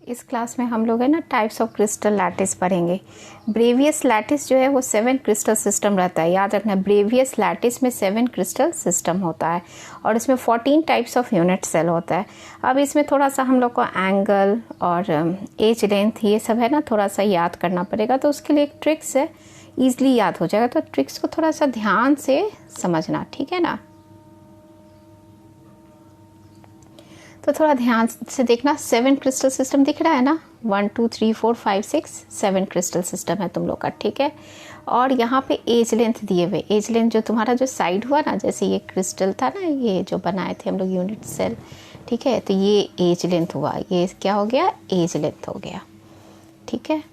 इस क्लास में हम लोग है ना टाइप्स ऑफ क्रिस्टल लैटिस पढ़ेंगे। ब्रेवियस लैटिस जो है वो 7 क्रिस्टल सिस्टम रहता है। याद रखना ब्रेवियस लैटिस में 7 क्रिस्टल सिस्टम होता है और इसमें 14 टाइप्स ऑफ यूनिट सेल होता है। अब इसमें थोड़ा सा हम लोग को एंगल और एज लेंथ ये सब है ना थोड़ा सा याद करना पड़ेगा, तो उसके लिए एक ट्रिक्स है, ईजिली याद हो जाएगा। तो ट्रिक्स को थोड़ा सा ध्यान से समझना, ठीक है ना। तो थोड़ा ध्यान से देखना। 7 क्रिस्टल सिस्टम दिख रहा है ना, 1 2 3 4 5 6 7 क्रिस्टल सिस्टम है तुम लोग का, ठीक है। और यहाँ पे एज लेंथ दिए हुए, एज लेंथ जो तुम्हारा जो साइड हुआ ना, जैसे ये क्रिस्टल था ना, ये जो बनाए थे हम लोग यूनिट सेल, ठीक है। तो ये एज लेंथ हुआ, ये क्या हो गया, एज लेंथ हो गया, ठीक है।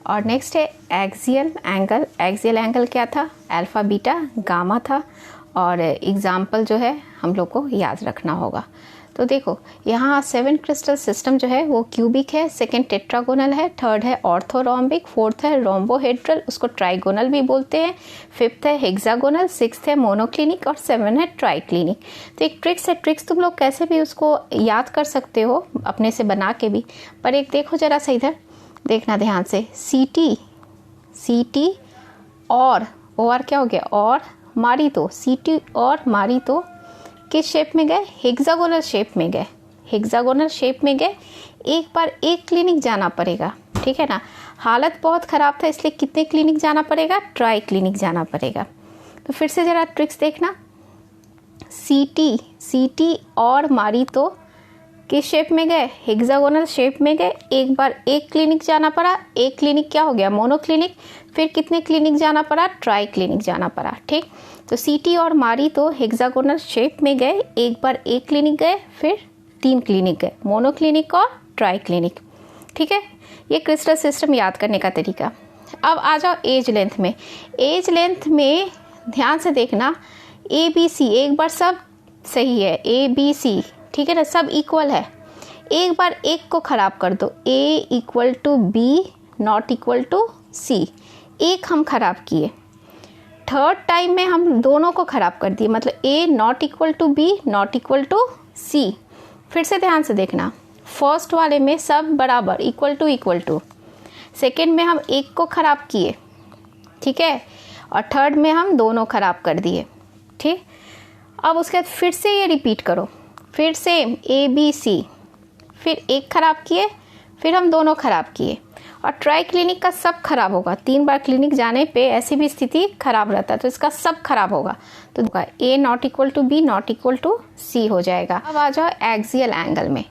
और नेक्स्ट है एक्सियल एंगल। एक्सियल एंगल क्या था, अल्फा बीटा गामा था। और एग्जाम्पल जो है हम लोग को याद रखना होगा। तो देखो यहाँ 7 क्रिस्टल सिस्टम जो है वो क्यूबिक है, सेकंड टेट्रागोनल है, थर्ड है ऑर्थोरोम्बिक, फोर्थ है रोम्बोहेड्रल, उसको ट्राइगोनल भी बोलते हैं, फिफ्थ है हेक्सागोनल, सिक्स्थ है मोनोक्लिनिक और 7 है ट्राइक्लिनिक। तो एक ट्रिक्स है, ट्रिक्स तुम लोग कैसे भी उसको याद कर सकते हो अपने से बना के भी। पर एक देखो जरा सा इधर देखना ध्यान से, सी टी और ओ आर क्या हो गया, और मारी तो, सीटी और मारी तो किस शेप में गए, हेक्सागोनल शेप में गए, हेक्सागोनल शेप में गए। एक बार एक क्लिनिक जाना पड़ेगा, ठीक है ना। हालत बहुत ख़राब था इसलिए कितने क्लिनिक जाना पड़ेगा, ट्राई क्लिनिक जाना पड़ेगा। तो फिर से ज़रा ट्रिक्स देखना। सीटी और मारी तो किस शेप में गए, हेक्सागोनल शेप में गए। एक बार एक क्लिनिक जाना पड़ा, एक क्लिनिक क्या हो गया, मोनोक्लिनिक। फिर कितने क्लिनिक जाना पड़ा, ट्राई क्लिनिक जाना पड़ा, ठीक। तो सीटी और मारी तो हेक्सागोनल शेप में गए, एक बार एक क्लिनिक गए, फिर 3 क्लिनिक गए, मोनोक्लिनिक और ट्राई क्लिनिक, ठीक है। ये क्रिस्टल सिस्टम याद करने का तरीका। अब आ जाओ एज लेंथ में। एज लेंथ में ध्यान से देखना, ABC एक बार सब सही है, ABC ठीक है ना, सब इक्वल है। एक बार एक को खराब कर दो, A equal to B not equal to C, एक हम खराब किए। थर्ड टाइम में हम दोनों को खराब कर दिए, मतलब A not equal to B not equal to C। फिर से ध्यान से देखना, फर्स्ट वाले में सब बराबर इक्वल टू, सेकेंड में हम एक को खराब किए, ठीक है, और थर्ड में हम दोनों खराब कर दिए, ठीक। अब उसके बाद फिर से ये रिपीट करो, फिर सेम ABC, फिर एक खराब किए, फिर हम दोनों खराब किए। और ट्राई क्लिनिक का सब खराब होगा, 3 बार क्लिनिक जाने पे ऐसी भी स्थिति खराब रहता है, तो इसका सब खराब होगा। तो A not equal to B not equal to C हो जाएगा। अब आ जाओ एक्सियल एंगल में।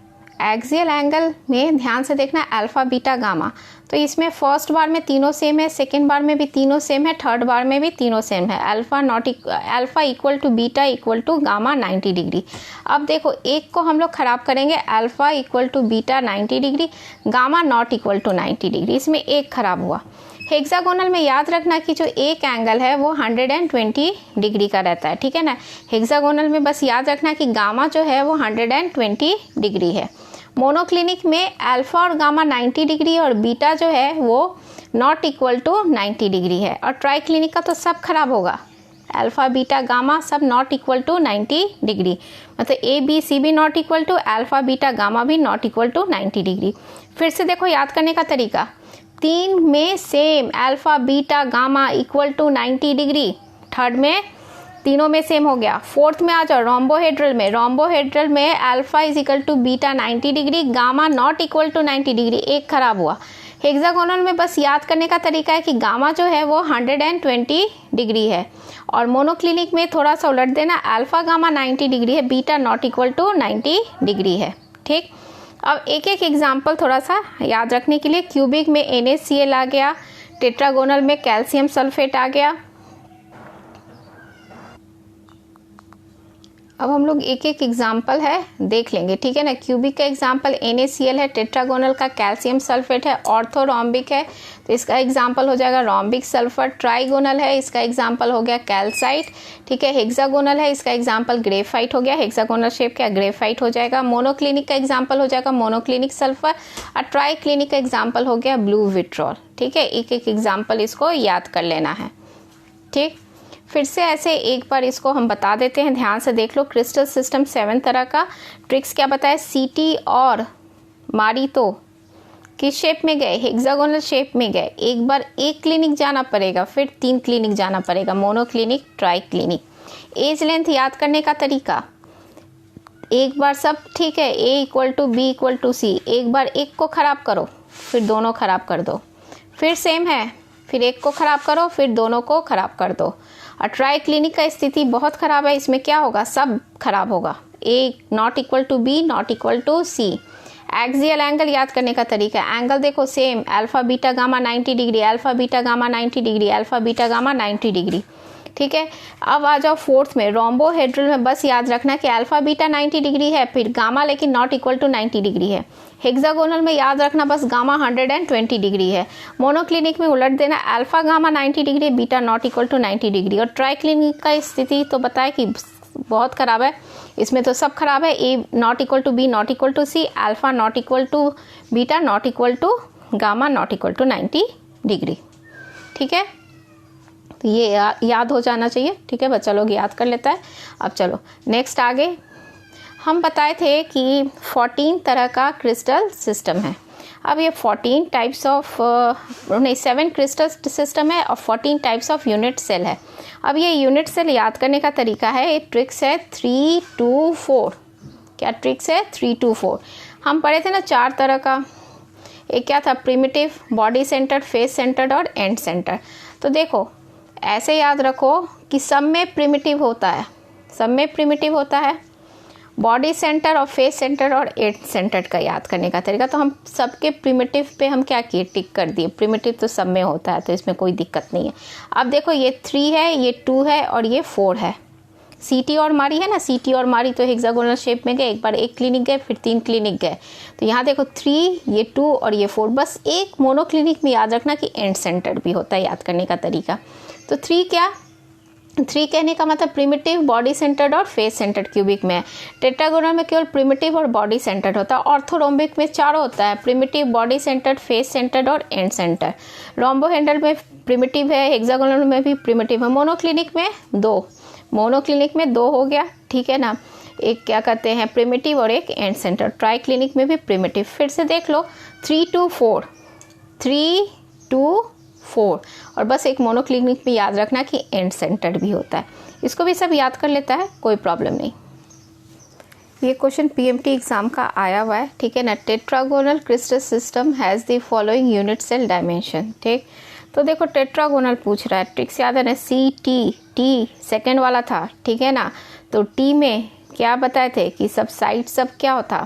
एक्सियल एंगल में ध्यान से देखना, अल्फा बीटा गामा। तो इसमें फर्स्ट बार में तीनों सेम है, सेकेंड बार में भी तीनों सेम है, थर्ड बार में भी तीनों सेम है। Alpha equal to beta equal to gamma 90 degree. अब देखो एक को हम लोग खराब करेंगे, alpha equal to beta 90 degree, gamma not equal to 90 degree, इसमें एक खराब हुआ। हेक्सागोनल में याद रखना कि जो एक एंगल है वो 120 डिग्री का रहता है, ठीक है ना। हेक्सागोनल में बस याद रखना कि गामा जो है वो 120 डिग्री है। मोनोक्लिनिक में अल्फा और गामा 90 डिग्री और बीटा जो है वो नॉट इक्वल टू 90 डिग्री है। और ट्राई क्लिनिक का तो सब खराब होगा, अल्फा बीटा गामा सब नॉट इक्वल टू 90 डिग्री, मतलब ABC भी not equal to, alpha beta gamma भी नॉट इक्वल टू 90 डिग्री। फिर से देखो याद करने का तरीका, 3 में same alpha beta gamma equal to 90 degree, third में तीनों में सेम हो गया। फोर्थ में आ जाओ रोम्बोहेड्रल में, रोम्बोहेड्रल में alpha is equal to beta 90 degree, gamma not equal to 90 degree, एक खराब हुआ। हेक्सागोनल में बस याद करने का तरीका है कि गामा जो है वो 120 डिग्री है। और मोनोक्लिनिक में थोड़ा सा उलट देना, अल्फा गामा 90 डिग्री है, beta not equal to 90 degree है, ठीक। अब एक एक एग्जाम्पल थोड़ा सा याद रखने के लिए। क्यूबिक में NaCl आ गया, टेट्रागोनल में कैल्शियम सल्फेट आ गया। अब हम लोग एक एक एग्जाम्पल है देख लेंगे, ठीक है ना। क्यूबिक का एग्जाम्पल NaCl है, टेट्रागोनल का कैल्शियम सल्फेट है, ऑर्थोरोम्बिक है तो इसका एग्जाम्पल हो जाएगा रोम्बिक सल्फर। ट्राइगोनल है, इसका एग्जाम्पल हो गया कैल्साइट, ठीक है। हेक्सागोनल है, इसका एग्जाम्पल ग्रेफाइट हो गया, हेक्सागोनल शेप का ग्रेफाइट हो जाएगा। मोनोक्लिनिक का एग्जाम्पल हो जाएगा मोनोक्लिनिक सल्फर। और ट्राई क्लिनिक का एग्जाम्पल हो गया ब्लू विट्रॉल, ठीक है। एक एक एग्जाम्पल इसको याद कर लेना है, ठीक। फिर से ऐसे एक बार इसको हम बता देते हैं, ध्यान से देख लो। क्रिस्टल सिस्टम 7 तरह का, ट्रिक्स क्या बताए, सीटी और मारितो किस शेप में गए, हेक्सागोनल शेप में गए। एक बार एक क्लिनिक जाना पड़ेगा, फिर 3 क्लिनिक जाना पड़ेगा, monoclinic, triclinic. Edge length याद करने का तरीका, एक बार सब ठीक है, A = B = C, एक बार एक को ख़राब करो फिर दोनों ख़राब कर दो, फिर सेम है, फिर एक को ख़राब करो फिर दोनों को ख़राब कर दो। और ट्राई क्लिनिक का स्थिति बहुत ख़राब है, इसमें क्या होगा, सब खराब होगा। A ≠ B ≠ C। Axial angle याद करने का तरीका, एंगल देखो same, alpha beta gamma 90 degree, alpha beta gamma 90 degree, alpha beta gamma 90 degree, ठीक है। अब आ जाओ फोर्थ में, रोम्बोहेड्रल में बस याद रखना कि अल्फा बीटा 90 डिग्री है, फिर गामा लेकिन नॉट इक्वल टू 90 डिग्री है। हेक्सागोनल में याद रखना बस गामा 120 डिग्री है। मोनोक्लिनिक में उलट देना, alpha gamma 90 degree, beta not equal to 90 degree. और ट्राइक्लिनिक का स्थिति तो बताए कि बहुत खराब है, इसमें तो सब खराब है। A ≠ B ≠ C, alpha not equal to beta not equal to gamma not equal to 90 degree, ठीक है। तो ये याद हो जाना चाहिए, ठीक है, बच्चा लोग याद कर लेता है। अब चलो नेक्स्ट आगे, हम बताए थे कि 14 तरह का क्रिस्टल सिस्टम है। अब ये 14 टाइप्स ऑफ 7 क्रिस्टल सिस्टम है और 14 टाइप्स ऑफ यूनिट सेल है। अब ये यूनिट सेल याद करने का तरीका है, एक ट्रिक्स है 3 2 4। क्या ट्रिक्स है, 3 2 4। हम पढ़े थे ना 4 तरह का, एक क्या था, primitive, body centred, face centred और एंड सेंटर। तो देखो ऐसे याद रखो कि सब में प्रिमिटिव होता है, सब में प्रिमिटिव होता है, बॉडी सेंटर और फेस सेंटर और एंड सेंटर का याद करने का तरीका। तो हम सबके प्रिमिटिव पे हम क्या किए, टिक कर दिए। प्रिमिटिव तो सब में होता है तो इसमें कोई दिक्कत नहीं है। अब देखो ये 3 है, ये 2 है और ये 4 है। सीटी और मारी है ना, सीटी और मारी तो हेक्सागोनल शेप में गए, एक बार एक क्लिनिक गए फिर 3 क्लिनिक गए। तो यहाँ देखो 3, ये 2 और ये 4। बस एक मोनो क्लिनिक में याद रखना कि एंड सेंटर भी होता है, याद करने का तरीका। तो 3 क्या, 3 कहने का मतलब प्रिमिटिव, बॉडी सेंटर्ड और फेस सेंटर्ड क्यूबिक में है। टेट्रागोनल में केवल प्रिमिटिव और बॉडी सेंटर्ड होता है। ऑर्थोरोम्बिक में 4 होता है, primitive, body centred, face centred और एंड सेंटर। रोम्बोहेड्रल में प्रिमिटिव है, हेक्सागोनल में भी प्रिमिटिव है। मोनोक्लिनिक में 2, मोनोक्लिनिक में 2 हो गया, ठीक है ना। एक क्या कहते हैं प्रिमिटिव और एक एंड सेंटर। ट्राई क्लिनिक में भी प्रिमिटिव। फिर से देख लो 3 2 4, 3 2 4 और बस एक मोनोक्लिनिक में याद रखना कि एंड सेंटर भी होता है। इसको भी सब याद कर लेता है, कोई प्रॉब्लम नहीं। ये क्वेश्चन पीएमटी एग्जाम का आया हुआ है, ठीक है ना। Tetragonal crystal system has the following unit cell dimension, ठीक। तो देखो टेट्रागोनल पूछ रहा है, ट्रिक्स याद है ना, टी सेकेंड वाला था, ठीक है ना। तो टी में क्या बताए थे कि सब साइड सब क्या होता,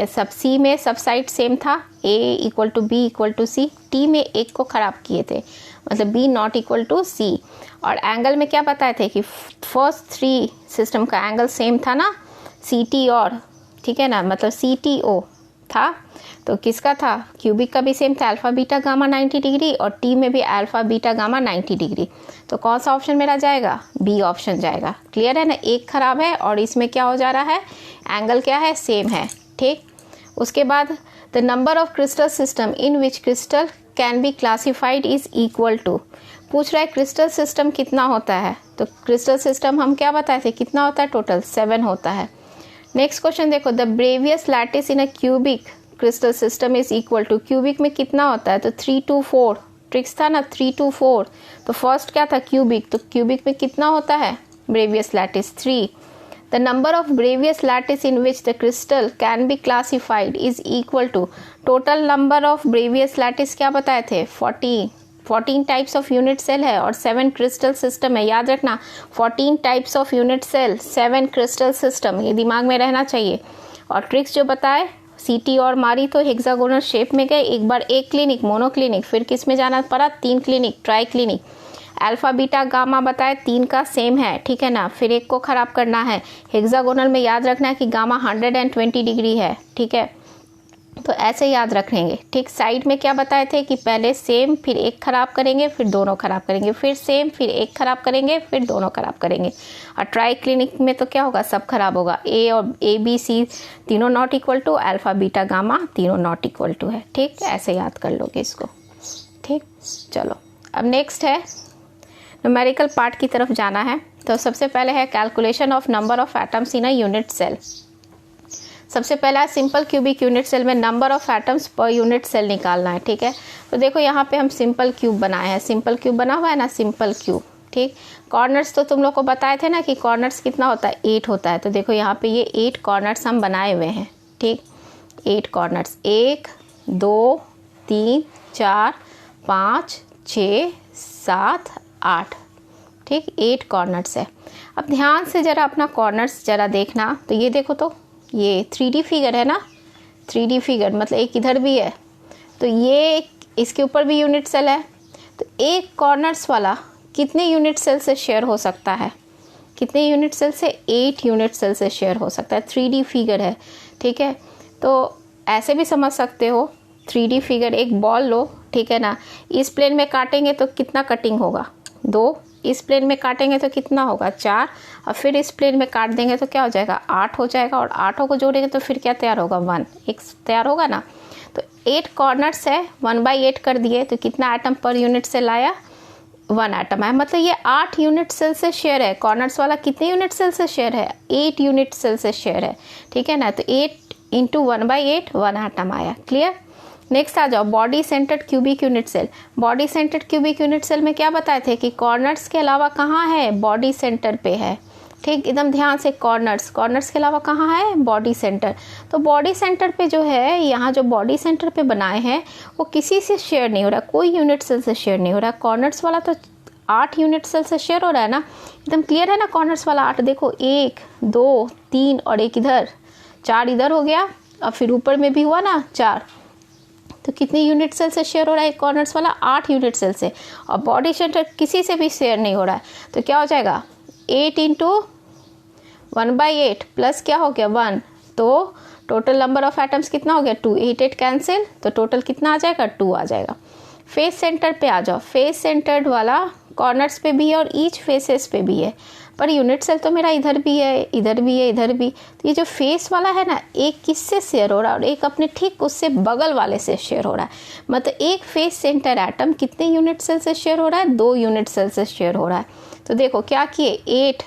सब सी में सब साइड सेम था, A = B = C। टी में एक को ख़राब किए थे, मतलब B not equal to C। और एंगल में क्या बताए थे कि फर्स्ट 3 सिस्टम का एंगल सेम था ना, CT और, ठीक है ना, मतलब CTO था। तो किसका था, क्यूबिक का भी सेम था, अल्फा बीटा गामा 90 डिग्री और टी में भी अल्फा बीटा गामा 90 डिग्री। तो कौन सा ऑप्शन मेरा जाएगा, बी ऑप्शन जाएगा। क्लियर है ना, एक खराब है और इसमें क्या हो जा रहा है, एंगल क्या है, सेम है, ठीक। उसके बाद the number of crystal system in which crystal can be classified is equal to. पूछ रहा है क्रिस्टल सिस्टम कितना होता है, तो क्रिस्टल सिस्टम हम क्या बताए थे, कितना होता है, टोटल 7 होता है। नेक्स्ट क्वेश्चन देखो, the Bravais lattice in a cubic crystal system is equal to. Cubic में कितना होता है, तो 3 2 4, ट्रिक्स था ना 3 2 4। तो फर्स्ट क्या था, क्यूबिक, तो क्यूबिक में कितना होता है, Bravais lattice 3। The number of Bravais lattice in which the crystal can be classified is equal to total number of Bravais lattice क्या बताए थे, 14 टाइप्स ऑफ यूनिट सेल है और 7 क्रिस्टल सिस्टम है। याद रखना 14 types of unit cell, 7 crystal system, ये दिमाग में रहना चाहिए। और ट्रिक्स जो बताए, सीटी और मारी तो हेक्सागोनल शेप में गए, एक बार एक क्लिनिक मोनो क्लिनिक, फिर किस में जाना पड़ा, 3 clinic try clinic. Alpha beta gamma बताए 3 का सेम है, ठीक है ना, फिर एक को ख़राब करना है। हेक्सागोनल में याद रखना है कि गामा 120 डिग्री है, ठीक है। तो ऐसे याद रखेंगे, ठीक। साइड में क्या बताए थे कि पहले सेम, फिर एक ख़राब करेंगे, फिर दोनों ख़राब करेंगे, फिर सेम, फिर एक ख़राब करेंगे, फिर दोनों ख़राब करेंगे। और ट्राई क्लिनिक में तो क्या होगा, सब खराब होगा। A और ABC तीनों not equal to, alpha beta gamma तीनों नॉट इक्वल टू है, ठीक। ऐसे याद कर लोगे इसको, ठीक। चलो अब नेक्स्ट है न्यूमेरिकल पार्ट की तरफ जाना है। तो सबसे पहले है calculation of number of atoms in a unit cell. सबसे पहला सिंपल क्यूबिक यूनिट सेल में number of atoms per unit cell निकालना है। ठीक है, तो देखो यहाँ पे हम सिंपल क्यूब बनाए हैं, सिंपल क्यूब बना हुआ है ना, सिंपल क्यूब। ठीक, कॉर्नर्स तो तुम लोग को बताए थे ना कि कॉर्नर्स कितना होता है, 8 होता है। तो देखो यहाँ पे ये 8 कॉर्नर्स हम बनाए हुए हैं। ठीक, 8 कॉर्नर्स, 1 2 3 4 5 6 7 8। ठीक, 8 कॉर्नर्स है। अब ध्यान से ज़रा अपना कॉर्नर्स ज़रा देखना। तो ये देखो, तो ये 3D फिगर है ना, 3D फिगर मतलब एक इधर भी है, तो ये इसके ऊपर भी यूनिट सेल है। तो एक कॉर्नर्स वाला कितने यूनिट सेल से शेयर हो सकता है, कितने यूनिट सेल से, 8 यूनिट सेल से शेयर हो सकता है। 3D फिगर है। ठीक है, तो ऐसे भी समझ सकते हो, 3D फिगर, एक बॉल लो, ठीक है ना, इस प्लेन में काटेंगे तो कितना कटिंग होगा, 2, इस प्लेन में काटेंगे तो कितना होगा, 4, और फिर इस प्लेन में काट देंगे तो क्या हो जाएगा, 8 हो जाएगा, और 8 को जोड़ेंगे तो फिर क्या तैयार होगा, 1, एक तैयार होगा ना। तो 8 कॉर्नर्स है, 1/8 कर दिए तो कितना एटम पर यूनिट सेल आया, 1 एटम है। मतलब ये 8 यूनिट सेल से शेयर है। कॉर्नर्स वाला कितने यूनिट सेल से शेयर है, 8 यूनिट सेल से शेयर है। ठीक है ना, तो 8 × 1/8 1 एटम आया। क्लियर। नेक्स्ट आ जाओ, body centred cubic unit cell. Body centred cubic unit cell में क्या बताए थे कि कॉर्नर्स के अलावा कहाँ है, बॉडी सेंटर पे है। ठीक, एकदम ध्यान से, कॉर्नर्स, कॉर्नर्स के अलावा कहाँ है, बॉडी सेंटर। तो बॉडी सेंटर पे जो है, यहाँ जो बॉडी सेंटर पे बनाए हैं वो किसी से शेयर नहीं हो रहा, कोई यूनिट सेल से शेयर नहीं हो रहा। कॉर्नर्स वाला तो 8 यूनिट सेल से शेयर हो रहा है ना, एकदम क्लियर है ना। कॉर्नर्स वाला 8, देखो 1 2 3 और एक इधर, 4 इधर हो गया, और फिर ऊपर में भी हुआ ना 4। तो कितनी यूनिट सेल से शेयर हो रहा है कॉर्नर्स वाला, 8 यूनिट सेल से। और बॉडी सेंटर किसी से भी शेयर नहीं हो रहा है। तो क्या हो जाएगा, 8 × 1/8 प्लस क्या हो गया, 1। तो टोटल नंबर ऑफ एटम्स कितना हो गया, 2, 8 8 कैंसिल, तो टोटल कितना आ जाएगा, 2 आ जाएगा। फेस सेंटर पे आ जाओ। फेस सेंटर्ड वाला कॉर्नर्स पे भी है और ईच फेसेस पे भी है, पर यूनिट सेल तो मेरा इधर भी है, इधर भी है, इधर भी। तो ये जो फेस वाला है ना, एक किससे शेयर हो रहा है, और एक अपने ठीक उससे बगल वाले से शेयर हो रहा है। मतलब एक फेस सेंटर एटम कितने यूनिट सेल से शेयर हो रहा है, 2 यूनिट सेल से शेयर हो रहा है। तो देखो क्या किए, 8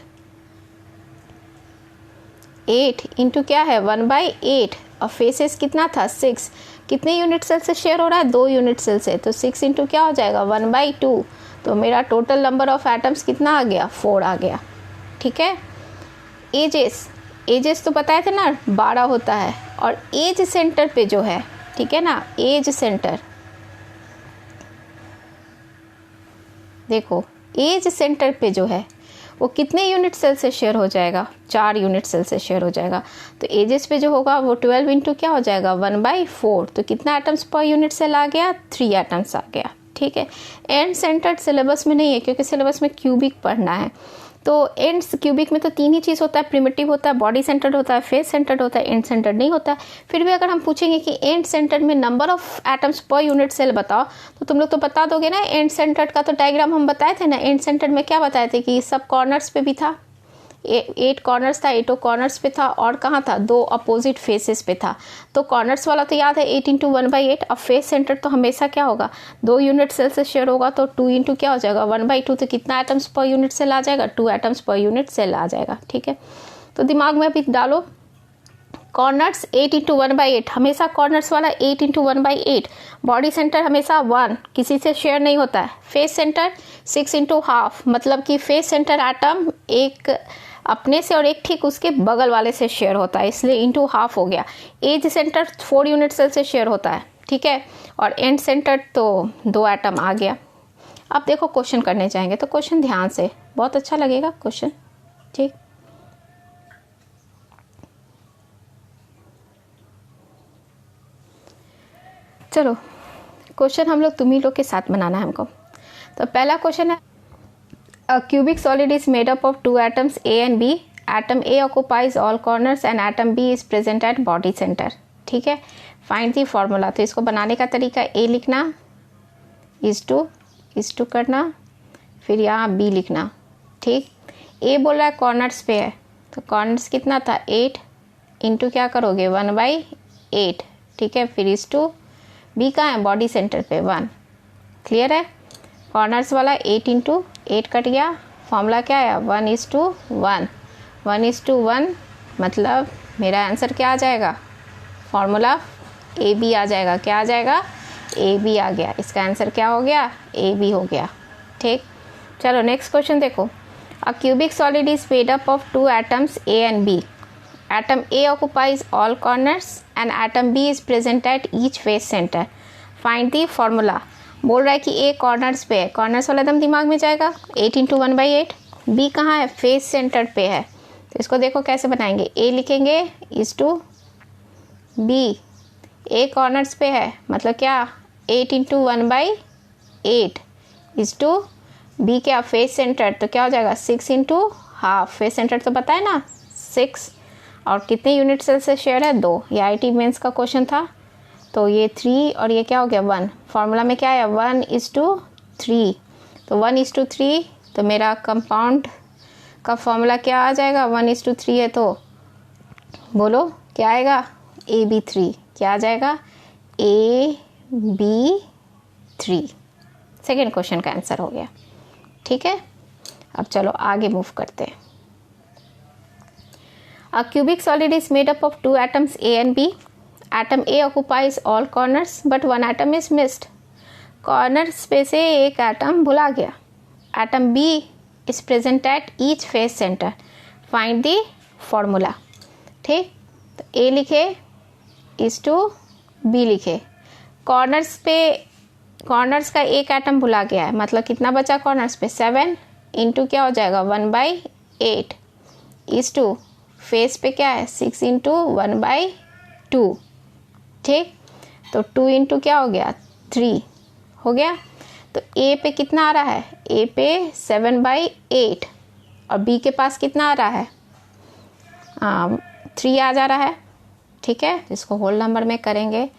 × क्या है, 1/8, और फेसेस कितना था, 6, कितने यूनिट सेल से शेयर हो रहा है, 2 यूनिट सेल से। तो 6 × क्या हो जाएगा, 1/2। तो मेरा टोटल नंबर ऑफ एटम्स कितना आ गया, 4 आ गया। ठीक है। एजेस तो बताए थे ना 12 होता है, और एज सेंटर पे जो है, ठीक है ना, एज सेंटर, देखो एज सेंटर पे जो है वो कितने यूनिट सेल से शेयर हो जाएगा, 4 यूनिट सेल से शेयर हो जाएगा। तो एजेस पे जो होगा वो 12 × क्या हो जाएगा, 1/4। तो कितना एटम्स पर यूनिट सेल आ गया, 3 एटम्स आ गया। ठीक है। एंड सेंटर्ड सिलेबस में नहीं है, क्योंकि सिलेबस में क्यूबिक पढ़ना है। तो एंड क्यूबिक में तो 3 ही चीज़ होता है, प्रिमिटिव होता है, बॉडी सेंटर्ड होता है, फेस सेंटर्ड होता है, एंड सेंटर्ड नहीं होता है। फिर भी अगर हम पूछेंगे कि एंड सेंटर्ड में number of atoms per unit cell बताओ, तो तुम लोग तो बता दोगे ना। एंड सेंटर्ड का तो डायग्राम हम बताए थे ना। एंड सेंटर्ड में क्या बताए थे कि सब कॉर्नर्स पे भी था, 8 कॉर्नर्स था, 8 कॉर्नर्स पे था, और कहाँ था, 2 अपोजिट फेसेस पे था। तो कॉर्नर्स वाला तो याद है 8 × 1/8। अब फेस सेंटर तो हमेशा क्या होगा, 2 यूनिट सेल से शेयर होगा, तो 2 × क्या हो जाएगा, 1/2। तो कितना एटम्स पर यूनिट सेल आ जाएगा, 2 एटम्स पर यूनिट सेल आ जाएगा। ठीक है, तो दिमाग में अभी डालो, कॉर्नर्स 8 × 1/8, हमेशा कॉर्नर्स वाला 8 × 1/8। बॉडी सेंटर हमेशा 1, किसी से शेयर नहीं होता है। फेस सेंटर 6 × ½ मतलब कि फेस सेंटर एटम एक अपने से और एक ठीक उसके बगल वाले से शेयर होता है, इसलिए ×½ हो गया। एज सेंटर 4 यूनिट सेल से शेयर होता है। ठीक है, और एंड सेंटर तो 2 एटम आ गया। अब देखो क्वेश्चन करने जाएंगे, तो क्वेश्चन ध्यान से, बहुत अच्छा लगेगा क्वेश्चन। ठीक, चलो क्वेश्चन हम लोग तुम ही लोग के साथ बनाना है हमको। तो पहला क्वेश्चन है, A cubic solid is made up of 2 atoms A and B. Atom A occupies all corners and atom B is present at body center. ठीक है, फाइंड दी फॉर्मूला। तो इसको बनाने का तरीका, A लिखना, इज टू करना, फिर यहाँ B लिखना। ठीक, A बोल रहा है कॉर्नर्स पे है, तो कॉर्नर्स कितना था, 8 × क्या करोगे, 1/8। ठीक है, फिर इज टू, B कहाँ है, बॉडी सेंटर पे 1। क्लियर है, कॉर्नर्स वाला 8 × 8 कट गया, फॉर्मूला क्या आया 1:1, 1:1 मतलब मेरा आंसर क्या आ जाएगा, फॉर्मूला ए बी आ जाएगा। क्या आ जाएगा, ए बी आ गया। इसका आंसर क्या हो गया, ए बी हो गया। ठीक, चलो नेक्स्ट क्वेश्चन देखो। A cubic solid is made up of 2 atoms A and B. Atom A occupies all corners and atom B is present at each face centre. Find the formula. बोल रहा है कि ए corners पे है, corners वाला एकदम दिमाग में जाएगा, 8 × 1/8। बी कहाँ है, फेस सेंटर पे है। तो इसको देखो कैसे बनाएंगे, ए लिखेंगे is to B. A corners पे है मतलब क्या, 8 × 1/8 इज टू बी क्या, फेस सेंटर, तो क्या हो जाएगा 6 × हाफ। फेस सेंटर तो पता है ना 6, और कितने यूनिट सेल से शेयर है 2। ये आईटी मेंस का क्वेश्चन था। तो ये 3 और ये क्या हो गया 1। फार्मूला में क्या है 1:3। तो 1:3, तो मेरा कंपाउंड का फॉर्मूला क्या आ जाएगा, 1:3 है तो बोलो क्या आएगा, AB3। क्या आ जाएगा, AB3। सेकेंड क्वेश्चन का आंसर हो गया। ठीक है, अब चलो आगे मूव करते हैं। A cubic solid is made up of 2 atoms A and B. Atom A occupies all corners but one atom is missed. Corners पे से एक एटम भुला गया। Atom B is present at each face center. Find the formula. ठीक, तो A लिखे is to B लिखे। Corners का एक एटम भुला गया है मतलब कितना बचा कॉर्नर्स पे 7 इंटू क्या हो जाएगा 1/8 इज टू फेस पे क्या है 6 × 1/2। ठीक, तो 2 इंटू क्या हो गया 3 हो गया। तो ए पे कितना आ रहा है, ए पे 7/8 और बी के पास कितना आ रहा है 3 आ जा रहा है। ठीक है, इसको होल नंबर में करेंगे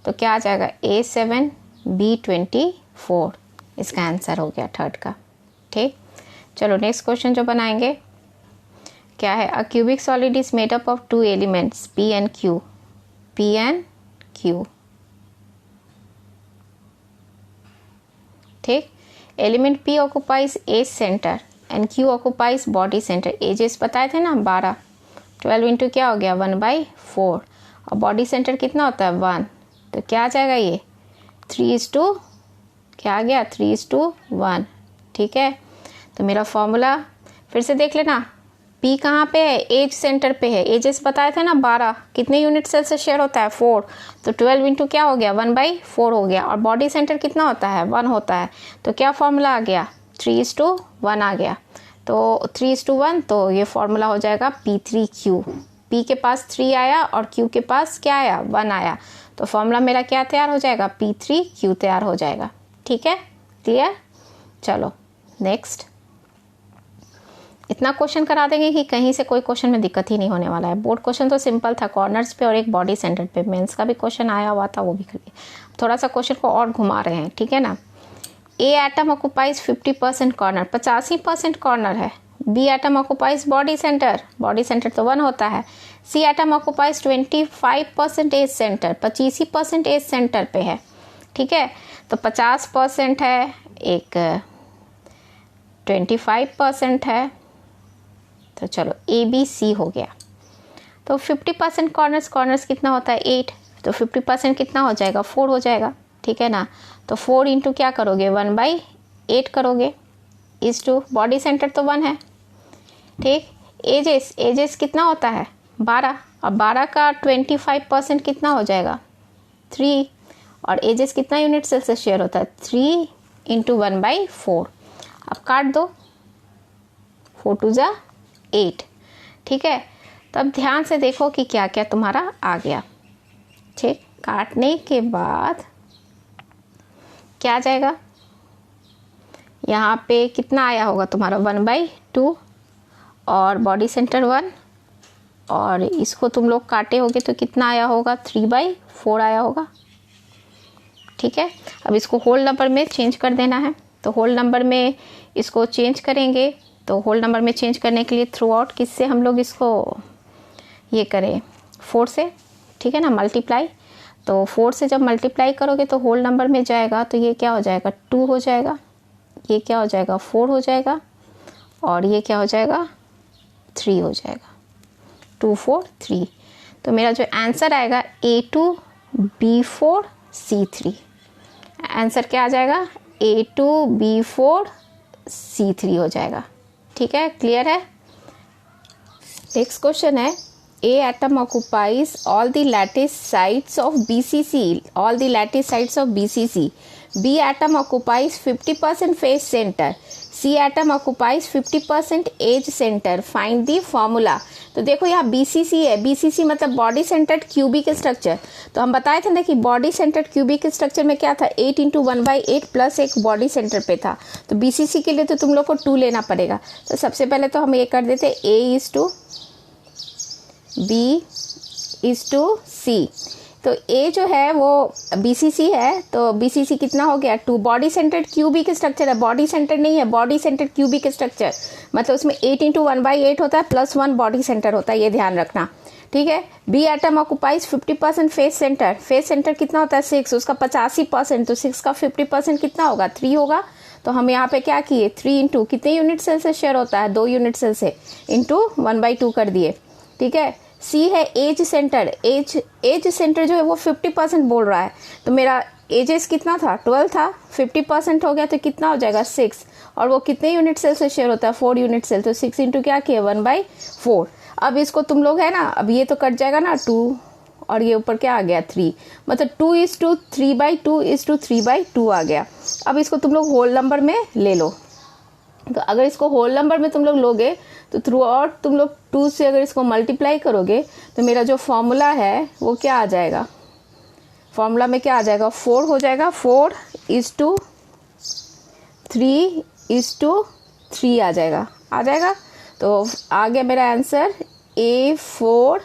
तो क्या आ जाएगा A7 B24। इसका आंसर हो गया थर्ड का। ठीक, चलो नेक्स्ट क्वेश्चन जो बनाएंगे क्या है। A cubic solid is made up of 2 elements P and Q। P and Q। ठीक, element P occupies edge centre and Q occupies body centre. Edges बताए थे ना 12, 12 इंटू क्या हो गया 1/4 और बॉडी सेंटर कितना होता है 1। तो क्या आ जाएगा ये 3:, क्या आ गया 3:1। ठीक है, तो मेरा फॉर्मूला फिर से देख लेना। P कहाँ पे है, एज सेंटर पे है। एजेस बताए थे ना 12, कितने यूनिट सेल से शेयर होता है 4। तो 12 इंटू क्या हो गया 1/4 हो गया और बॉडी सेंटर कितना होता है 1 होता है। तो क्या फॉर्मूला आ गया 3:1 आ गया। तो 3:1 तो ये फॉर्मूला हो जाएगा P3Q। P के पास 3 आया और Q के पास क्या आया 1 आया। तो फॉर्मूला मेरा क्या तैयार हो जाएगा P3Q तैयार हो जाएगा। ठीक है, क्लियर। चलो नेक्स्ट, इतना क्वेश्चन करा देंगे कि कहीं से कोई क्वेश्चन में दिक्कत ही नहीं होने वाला है। बोर्ड क्वेश्चन तो सिंपल था, कॉर्नर्स पे और एक बॉडी सेंटर पे। मेंस का भी क्वेश्चन आया हुआ था, वो भी कर लिया। थोड़ा सा क्वेश्चन को और घुमा रहे हैं, ठीक है ना। A atom occupies 50% corner, 85% corner है। B atom occupies body centre तो 1 होता है। C atom occupies 25% edge centre, 25% edge centre पे है। ठीक है, तो 50% है, एक 25% है। तो चलो ABC हो गया। तो 50% कॉर्नर्स कितना होता है 8, तो 50% कितना हो जाएगा 4 हो जाएगा। ठीक है ना, तो 4 इंटू क्या करोगे 1/8 करोगे इज टू बॉडी सेंटर तो 1 है। ठीक, एजेस कितना होता है 12 और 12 का 25% कितना हो जाएगा 3 और एजेस कितना यूनिट सेल से शेयर होता है 3 इंटू 1/4। अब काट दो, 4 2 जा 8। ठीक है, तो अब ध्यान से देखो कि क्या क्या तुम्हारा आ गया। ठीक, काटने के बाद क्या आ जाएगा, यहाँ पे कितना आया होगा तुम्हारा 1/2 और बॉडी सेंटर 1 और इसको तुम लोग काटे होगे तो कितना आया होगा 3/4 आया होगा। ठीक है, अब इसको होल नंबर में चेंज कर देना है। तो होल नंबर में इसको चेंज करेंगे, तो होल नंबर में चेंज करने के लिए थ्रू आउट किससे हम लोग इसको ये करें 4 से। ठीक है ना, मल्टीप्लाई। तो 4 से जब मल्टीप्लाई करोगे तो होल नंबर में जाएगा तो ये क्या हो जाएगा 2 हो जाएगा। ये क्या हो जाएगा 4 हो जाएगा और ये क्या हो जाएगा 3 हो जाएगा, 2 4 3। तो मेरा जो आंसर आएगा A2 B4 C3। आंसर क्या आ जाएगा A2 B4 C3 हो जाएगा। ठीक है, क्लियर है। नेक्स्ट क्वेश्चन है A atom occupies all the lattice sites of BCC, all the lattice sites of BCC. B atom occupies 50% face center. C atom occupies 50% edge center. Find the formula. तो देखो यहाँ BCC है, BCC मतलब body centred cubic structure. तो हम बताए थे ना कि बॉडी सेंटर्ड क्यूबिक स्ट्रक्चर में क्या था 8 × 1/8 प्लस एक बॉडी सेंटर पे था। तो BCC के लिए तो तुम लोग को 2 लेना पड़ेगा। तो सबसे पहले तो हम ये कर देते A B C। तो A जो है वो BCC है, तो BCC कितना हो गया 2। बॉडी सेंटर्ड क्यूबिक स्ट्रक्चर है, बॉडी सेंटर नहीं है, बॉडी सेंटर्ड क्यूबिक स्ट्रक्चर मतलब उसमें 8 × 1/8 होता है प्लस 1 बॉडी सेंटर होता है, ये ध्यान रखना। ठीक है। B atom occupies 50% face centre. Face centre कितना होता है 6, उसका 85%, तो 6 का 50% कितना होगा 3 होगा। तो हम यहाँ पे क्या किए 3 इंटू कितने यूनिट सेल से शेयर होता है 2 यूनिट सेल से, इंटू 1/2 कर दिए। ठीक है। सी है एज सेंटर। एज सेंटर जो है वो 50% बोल रहा है, तो मेरा एजेस कितना था 12 था, 50% हो गया तो कितना हो जाएगा 6। और वो कितने यूनिट सेल से शेयर होता है 4 यूनिट सेल, तो 6 इंटू क्या किया 1/4। अब इसको तुम लोग है ना, अब ये तो कट जाएगा ना 2 और ये ऊपर क्या आ गया 3, मतलब 2:3/2:3/2 आ गया। अब इसको तुम लोग होल नंबर में ले लो। तो अगर इसको होल नंबर में तुम लोग लोगे तो थ्रू आउट तुम लोग 2 से अगर इसको मल्टीप्लाई करोगे तो मेरा जो फॉर्मूला है वो क्या आ जाएगा, फॉर्मूला में क्या आ जाएगा 4 हो जाएगा। 4:3:3 आ जाएगा। तो आ गया मेरा answer A4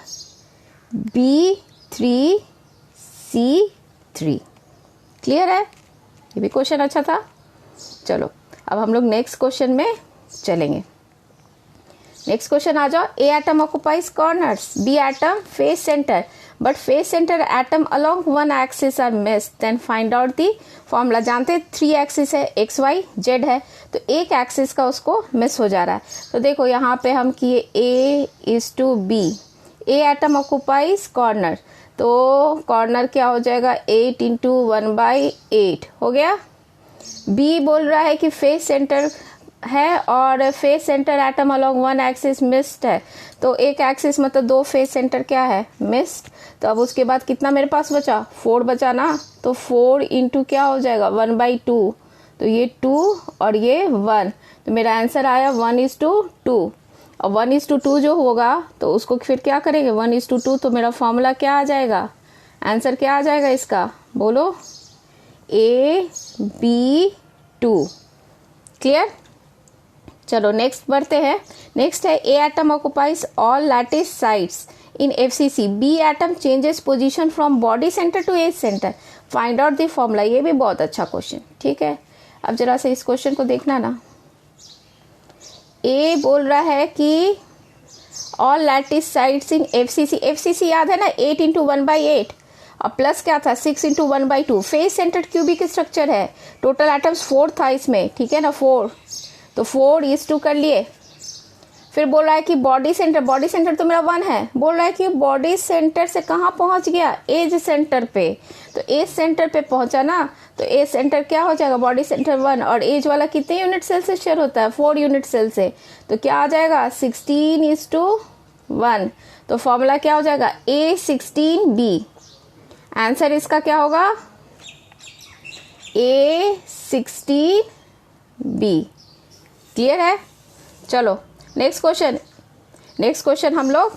B3 C3। Clear है, ये भी क्वेश्चन अच्छा था। चलो अब हम लोग नेक्स्ट क्वेश्चन में चलेंगे। नेक्स्ट क्वेश्चन आ जाओ। A atom occupies corners, B atom face centre, but face centre atom along one axis are missed, then find out the formula. जानते 3 एक्सिस है, एक्स वाई जेड है, तो एक एक्सिस का उसको मिस हो जा रहा है। तो देखो यहाँ पे हम किए A:B। ए एटम ऑक्युपाइज कॉर्नर, तो कॉर्नर क्या हो जाएगा 8 × 1/8 हो गया। बी बोल रहा है कि फेस सेंटर है और face centre atom along one axis missed है, तो एक एक्सिस मतलब 2 फेस सेंटर क्या है मिस्ड। तो अब उसके बाद कितना मेरे पास बचा 4 बचा ना, तो 4 इंटू क्या हो जाएगा 1/2, तो ये 2 और ये 1, तो मेरा आंसर आया 1:2। और 1:2 जो होगा तो उसको फिर क्या करेंगे 1:2, तो मेरा फॉर्मूला क्या आ जाएगा, आंसर क्या आ जाएगा इसका बोलो AB2। क्लियर। चलो नेक्स्ट बढ़ते हैं। नेक्स्ट है A atom occupies all lattice sites in FCC, B atom changes position from body centre to edge centre, find out the formula. ये भी बहुत अच्छा क्वेश्चन। ठीक है, अब जरा से इस क्वेश्चन को देखना ना। ए बोल रहा है कि all lattice sites in FCC याद है ना 8 × 1/8 और प्लस क्या था 6 × 1/2। फेस सेंटर क्यूबिक स्ट्रक्चर है, टोटल एटम्स 4 था इसमें, ठीक है ना 4, तो 4:2 कर लिए। फिर बोल रहा है कि बॉडी सेंटर तो मेरा 1 है, बोल रहा है कि बॉडी सेंटर से कहाँ पहुंच गया एज सेंटर पे, तो एज सेंटर पे पहुंचा ना, तो एज सेंटर क्या हो जाएगा बॉडी सेंटर 1, और एज वाला कितने यूनिट सेल से शेयर होता है 4 यूनिट सेल से, तो क्या आ जाएगा 16:1। तो फॉर्मूला क्या हो जाएगा A16B। आंसर इसका क्या होगा A16B। क्लियर है। चलो नेक्स्ट क्वेश्चन हम लोग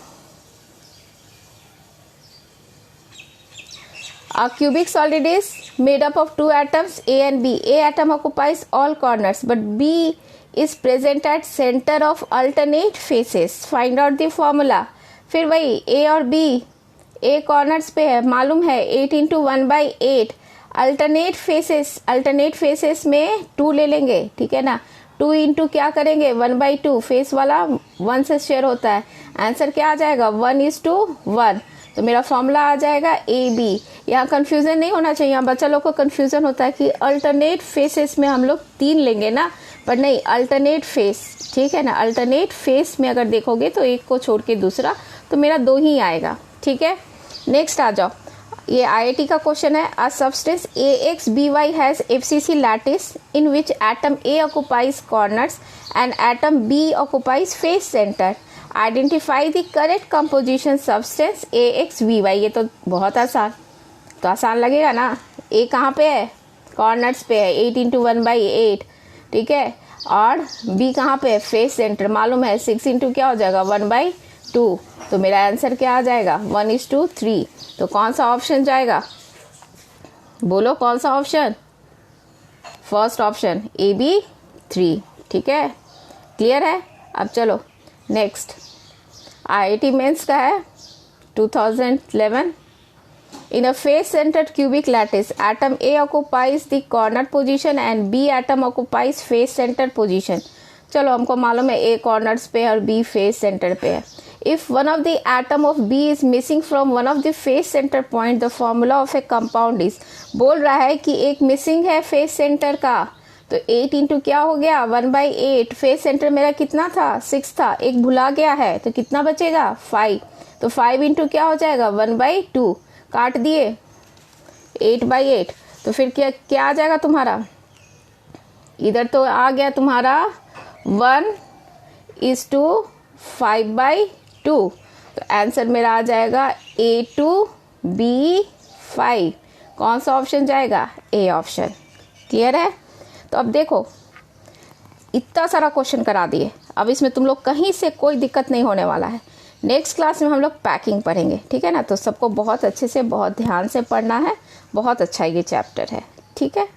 A cubic solid is made up of 2 atoms A and B. A atom occupies all corners, but B is present at center of alternate faces. Find out the formula. फिर वही A और B, A corners पे है, मालूम है 8 × 1/8। Alternate faces में 2 ले लेंगे, ठीक है ना, 2 इंटू क्या करेंगे 1/2, फेस वाला 1 से शेयर होता है। आंसर क्या आ जाएगा 1:1। तो मेरा फॉर्मूला आ जाएगा ए बी। यहाँ कन्फ्यूज़न नहीं होना चाहिए, यहाँ बच्चा लोग को कन्फ्यूज़न होता है कि अल्टरनेट फेसेस में हम लोग 3 लेंगे ना, पर नहीं, अल्टरनेट फेस, ठीक है ना, अल्टरनेट फेस में अगर देखोगे तो एक को छोड़ के दूसरा, तो मेरा 2 ही आएगा, ठीक है। नेक्स्ट आ जाओ, ये IIT का क्वेश्चन है। A substance AXBY has FCC lattice in which atom A occupies corners and atom B occupies face centre. Identify the correct composition substance AXBY। ये तो बहुत आसान, तो आसान लगेगा ना। A कहाँ पे है? कॉर्नर्स पे है, 8 × 1/8, ठीक है। और B कहाँ पे है? फेस सेंटर, मालूम है 6 × क्या हो जाएगा 1/2। तो मेरा आंसर क्या आ जाएगा 1:3। तो कौन सा ऑप्शन जाएगा, बोलो कौन सा ऑप्शन? फर्स्ट ऑप्शन AB 3, ठीक है, क्लियर है। अब चलो नेक्स्ट, IIT मेंस का है 2011। In a face-centered cubic lattice, atom A occupies the corner position and B atom occupies face center position. चलो हमको मालूम है A corners पे और B face center पे है। If one of the atom of B is missing from one of the face center point, the formula of a compound is। बोल रहा है कि एक मिसिंग है face center का, तो 8 × क्या हो गया 1/8। फेस सेंटर मेरा कितना था 6 था, एक भुला गया है, तो कितना बचेगा 5। तो 5 × क्या हो जाएगा 1/2, काट दिए 8/8। तो फिर क्या आ जाएगा तुम्हारा, इधर तो आ गया तुम्हारा 1:5/2। तो आंसर मेरा आ जाएगा A2B5। कौन सा ऑप्शन जाएगा? A option. क्लियर है। तो अब देखो इतना सारा क्वेश्चन करा दिए, अब इसमें तुम लोग कहीं से कोई दिक्कत नहीं होने वाला है। नेक्स्ट क्लास में हम लोग पैकिंग पढ़ेंगे, ठीक है ना। तो सबको बहुत अच्छे से बहुत ध्यान से पढ़ना है, बहुत अच्छा ये चैप्टर है, ठीक है।